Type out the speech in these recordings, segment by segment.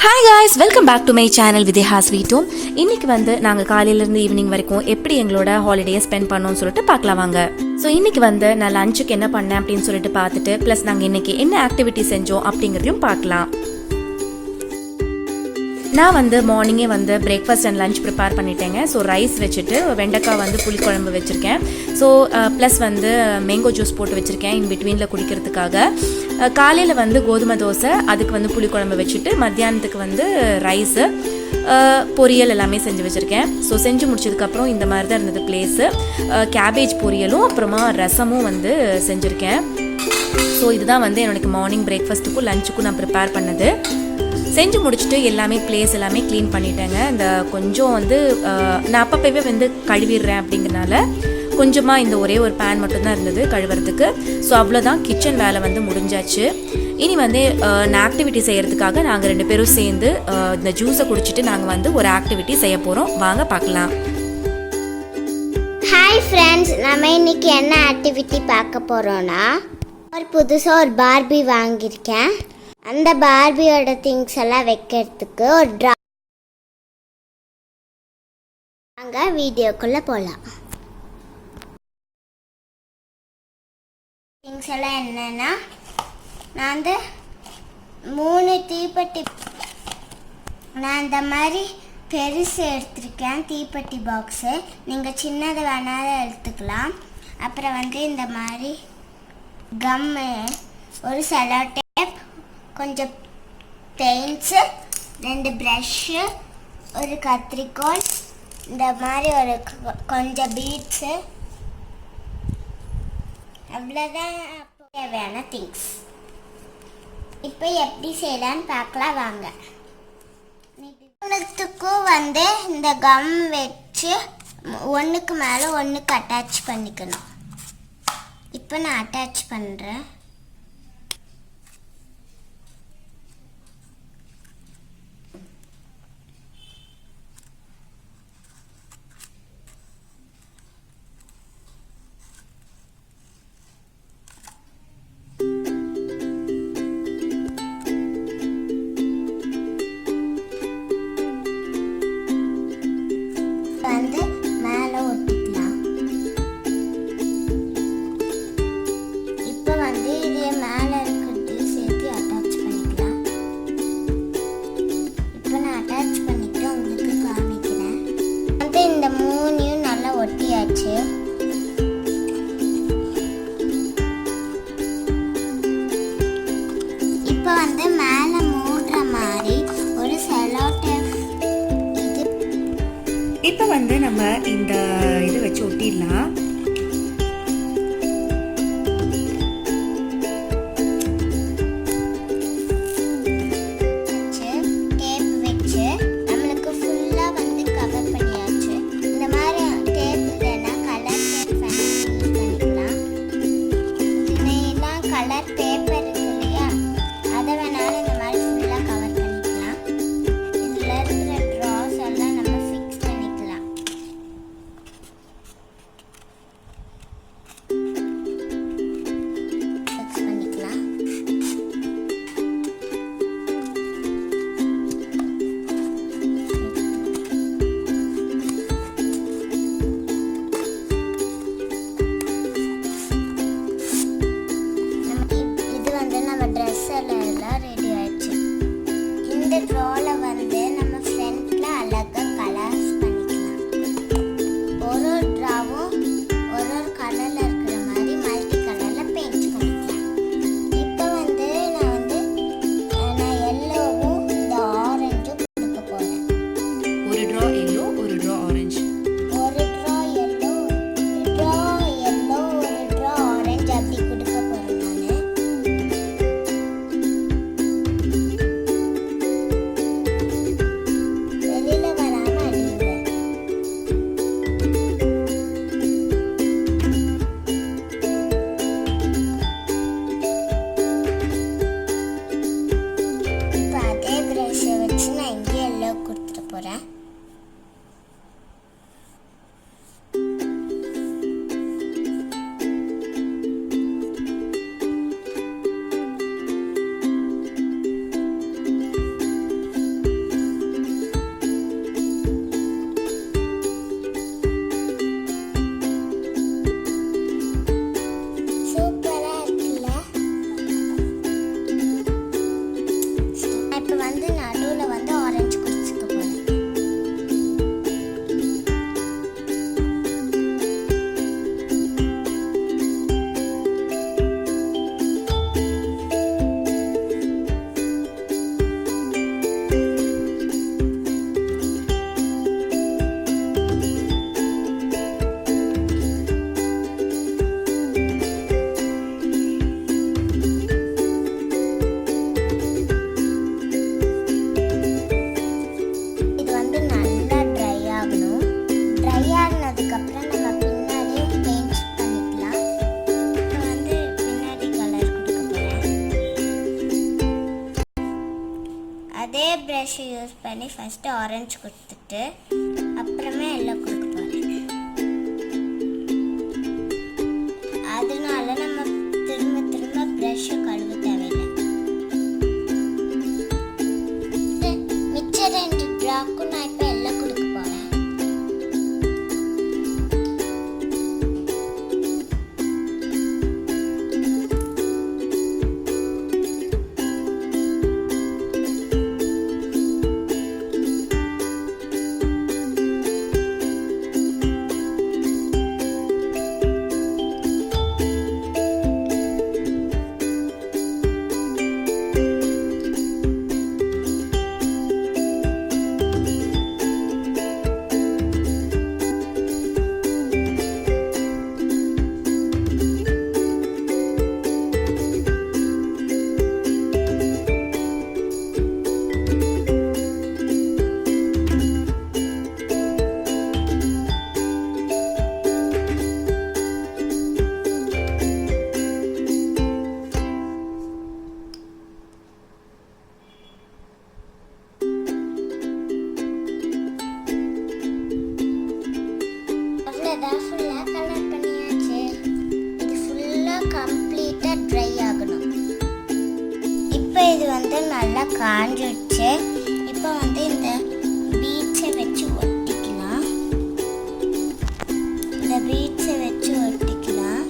Hi guys, welcome back to my channel Vidya sweet home. இன்னைக்கு நாங்கள் காலையிலேருந்து ஈவினிங் வரைக்கும் எப்படி எங்களோட ஹாலிடேயை ஸ்பெண்ட் பண்ணோம்னு சொல்லிட்டு பார்க்கலாம் வாங்க. ஸோ இன்னைக்கு நான் லஞ்சுக்கு என்ன பண்ணேன் அப்படின்னு சொல்லிட்டு பார்த்துட்டு ப்ளஸ் நாங்கள் இன்னைக்கு என்ன ஆக்டிவிட்டி செஞ்சோம் அப்படிங்கிறதையும் பார்க்கலாம். நான் மார்னிங்கே பிரேக்ஃபாஸ்ட் அண்ட் லஞ்ச் ப்ரிப்பேர் பண்ணிட்டேங்க. ஸோ ரைஸ் வச்சுட்டு வெண்டைக்காய் புளிக்குழம்பு வச்சுருக்கேன். ஸோ ப்ளஸ் மேங்கோ ஜூஸ் போட்டு வச்சுருக்கேன் இன் பிட்வீனில் குடிக்கிறதுக்காக. காலையில் கோதுமை தோசை, அதுக்கு புளிக்குழம்பு வச்சுட்டு மத்தியானத்துக்கு ரைஸு பொரியல் எல்லாமே செஞ்சு வச்சுருக்கேன். ஸோ செஞ்சு முடிச்சதுக்கப்புறம் இந்த மாதிரி தான் இருந்தது பிளேஸு. கேபேஜ் பொரியலும் அப்புறமா ரசமும் செஞ்சுருக்கேன். ஸோ இதுதான் என்னோடய மார்னிங் பிரேக்ஃபாஸ்ட்டுக்கும் லஞ்சுக்கும் நான் ப்ரிப்பேர் பண்ணது. செஞ்சு முடிச்சுட்டு எல்லாமே பிளேஸ் எல்லாமே க்ளீன் பண்ணிட்டேங்க. இந்த கொஞ்சம் நான் அப்பப்போவே கழுவிடுறேன் அப்படிங்கிறனால கொஞ்சமாக இந்த ஒரே ஒரு பேன் மட்டும்தான் இருந்தது கழுவுறதுக்கு. ஸோ அவ்வளோதான், கிச்சன் வேலை முடிஞ்சாச்சு. இனி நான் ஆக்டிவிட்டி செய்கிறதுக்காக நாங்கள் 2 பேரும் சேர்ந்து இந்த ஜூஸை குடிச்சிட்டு நாங்கள் ஒரு ஆக்டிவிட்டி செய்ய போகிறோம். வாங்க பார்க்கலாம். ஹாய் ஃப்ரெண்ட்ஸ், நம்ம இன்னைக்கு என்ன ஆக்டிவிட்டி பார்க்க போகிறோன்னா, புதுசாக ஒரு பார்பி வாங்கியிருக்கேன். அந்த பார்பியோட திங்ஸ் எல்லாம் வைக்கிறதுக்கு ஒரு வாங்க வீடியோக்குள்ளே போகலாம். திங்ஸ் எல்லாம் என்னென்னா, நான் 3 தீப்பெட்டி நான் இந்த மாதிரி பெருசு எடுத்திருக்கேன் தீப்பெட்டி பாக்ஸு. நீங்கள் சின்னது வேணாலும் எடுத்துக்கலாம். அப்புறம் இந்த மாதிரி கம்மு, ஒரு செலோ டேப், கொஞ்சம் பெயிண்ட்ஸு, 2 ப்ரஷ்ஷு, ஒரு கத்திரிக்கோல், இந்த மாதிரி ஒரு கொஞ்சம் பீட்ஸு, அவ்வளோதான் தேவையான திங்ஸ். இப்போ எப்படி செய்யலான்னு பார்க்கலாம் வாங்க. மூணுத்துக்கும் இந்த கம் வச்சு ஒன்றுக்கு மேலே ஒன்றுக்கு அட்டாச் பண்ணிக்கணும். இப்போ நான் அட்டாச் பண்ணுறேன். மேலே ஒட்டிக்கலாம். இப்போ இதே மேலே இருக்கிறது சேர்த்து அட்டாச் பண்ணிக்கலாம். இப்போ நான் அட்டாச் பண்ணிட்டு உங்களுக்கு காமிக்கிறேன். இந்த 3யும் நல்லா ஒட்டியாச்சு. இப்போ மேலே மூடுற மாதிரி ஒரு செலோ டேப் இப்போ நம்ம இந்த இதை வச்சு ஒட்டிடலாம். டேப் வச்சு நம்மளுக்கு ஃபுல்லாக கவர் பண்ணியாச்சு. இந்த மாதிரி டேப் இல்லைன்னா கலர் டேப் பண்ணிக்கலாம். இதெல்லாம் கலர் பேப்பர் இருக்கு இல்லையா, அதை வேணாலும் இந்த மாதிரி ஃபுல்லாக கவர் பண்ணிக்கலாம். இதில் இருக்கிற ட்ராஸ் எல்லாம் நம்ம ஃபிக்ஸ் பண்ணிக்கலாம். ஃபிக்ஸ் பண்ணிக்கலாம். இது நம்ம ட்ரெஸ் எல்லாம் ரெடி ஆயிடுச்சு. இந்த ட்ராவில் நம்ம ஃப்ரண்ட்ல அழகாக கலர்ஸ் பண்ணிக்கலாம். ஒரு ட்ராவும் ஒரு கலரில் இருக்கிற மாதிரி மல்டி கலரில் பெயிண்ட் பண்ணிக்கலாம். இப்போ நான் எல்லோவும் இந்த ஆரஞ்சும் கொடுக்க போகிறேன். ஒரு ட்ரா எல்லோ, ஒரு ட்ரா ஆரஞ்சு. ஒரு ட்ரா எல்லோ, ஒரு ட்ரா ஆரஞ்சு அப்படி கொடுக்க போகிறேன் நான். வெளியில் வராமல் அடிக்கிறேன். இப்போ அதே ப்ரஷ்ஷை வச்சு நான் இங்கே எல்லோ கொடுத்துட்டு போகிறேன். இப்போ வந்து நடுவில் வந்து ஆரஞ்சு குடிச்சுக்க போகிறேன். இது வந்து நல்லா ட்ரை ஆகணும். ட்ரை ஆகினதுக்கப்புறம் நம்ம பின்னாடியும் பெயிண்ட் பண்ணிக்கலாம். இப்போ வந்து பின்னாடி கலர் கொடுக்க போகிறேன். அதே ப்ரஷ் யூஸ் பண்ணி ஃபஸ்ட்டு ஆரஞ்சு கொடுத்துட்டு அப்புறமே எல்லாம் கொடுக்க போகிறேன். அதனால நம்ம திரும்ப திரும்ப ப்ரஷ்ஷை கழுவ தேவையில்லை. மிச்ச 2 ட்ராக்கும் நான் இப்போ எல்லாம் கொடுக்க போகிறேன். அவ்வளோதான், ஃபுல்லாக கலர் பண்ணியாச்சு. இது ஃபுல்லாக கம்ப்ளீட்டாக ட்ரை ஆகணும். இப்போ இது வந்து நல்லா காஞ்சிடுச்சு. இப்போ வந்து இந்த பீட்ஸை வச்சு ஒட்டிக்கலாம். இந்த பீட்ஸை வச்சு ஒட்டிக்கலாம்.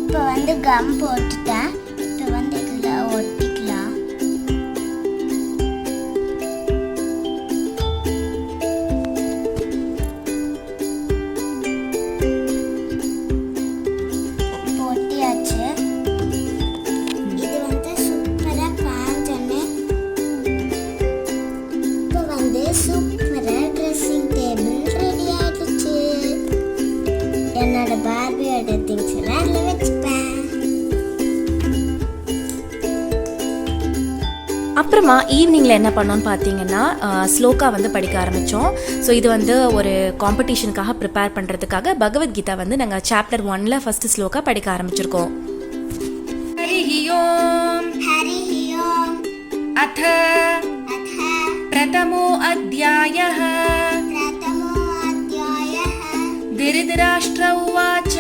இப்போ வந்து கம் போட்டுட்டேன். இப்போ வந்து இதில் ஒட்டிக்கலாம். ஒட்டியாச்சு. இது வந்து சூப்பராக காஞ்சோன்னு இப்போ வந்து சூப்பராக ட்ரெஸ்ஸிங் டேபிள் ரெடி ஆகிடுச்சு. என்னோட பார்பியோட திங்ஸ் எல்லாம் அதில் வச்சுப்பேன். அப்புறமா ஈவினிங்கில் என்ன பண்ணோன்னு பார்த்தீங்கன்னா ஸ்லோகா வந்து படிக்க ஆரம்பித்தோம். ஸோ இது வந்து ஒரு காம்படிஷனுக்காக ப்ரிப்பேர் பண்ணுறதுக்காக பகவத்கீதா வந்து நாங்கள் சாப்டர் 1ல் ஃபஸ்ட்டு ஸ்லோகா படிக்க ஆரம்பிச்சிருக்கோம். हरिः ओम् हरिः ओम् अथ अथ प्रथमो अध्यायः प्रथमो अध्यायः धृतराष्ट्र उवाच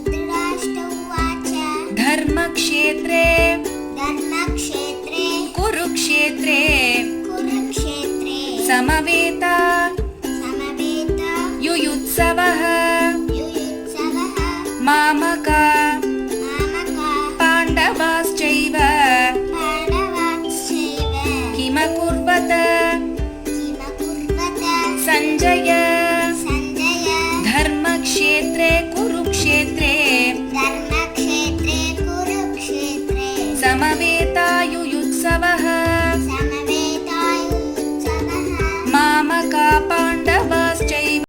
धृतराष्ट्र उवाच धर्मक्षेत्रे धर्मक्षेत्रे कुरुक्षेत्रे कुरुक्षेत्रे समवेता समवेत युयुत्सवः युयुत्सवः मामका मामका पाण्डवाश्चैव पाण्डवाश्चैव किमकुर्वत किमकुर्वत सञ्जय सञ्जय धर्मक्षेत्रे कुरुक्षेत्रे धर्मक्षेत्रे कुरुक्षेत्रे समवेतायुयुत्सवः समवेतायुत्सवः मामका पाण्डवाश्चैव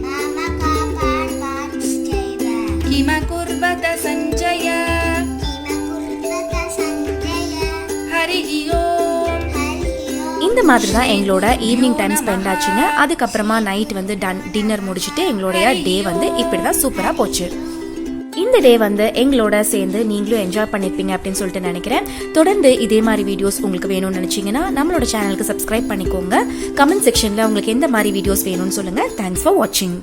मामका पाण्डवाश्चैव किमकुर्वत सञ्जय किमकुर्वत सञ्जय हरिः ओम् हरिः ओम् இந்த மாதிரி தான் எங்களோட ஈவினிங் டைம் ஸ்பெண்ட் ஆச்சுங்க. அதுக்கப்புறமா நைட் வந்து டின்னர் முடிச்சுட்டு எங்களுடைய டே வந்து இப்படி தான் சூப்பராக போச்சு. இந்த டே வந்து எங்களோட சேர்ந்து நீங்களும் என்ஜாய் பண்ணிருப்பீங்க அப்படின்னு சொல்லிட்டு நினைக்கிறேன். தொடர்ந்து இதே மாதிரி வீடியோஸ் உங்களுக்கு வேணும்னு நினைச்சீங்கன்னா நம்மளோட சேனலுக்கு சப்ஸ்கிரைப் பண்ணிக்கோங்க. கமெண்ட் செக்ஷன்ல உங்களுக்கு எந்த மாதிரி வீடியோஸ் வேணும்னு சொல்லுங்க. தேங்க்ஸ் ஃபார் வாட்சிங்.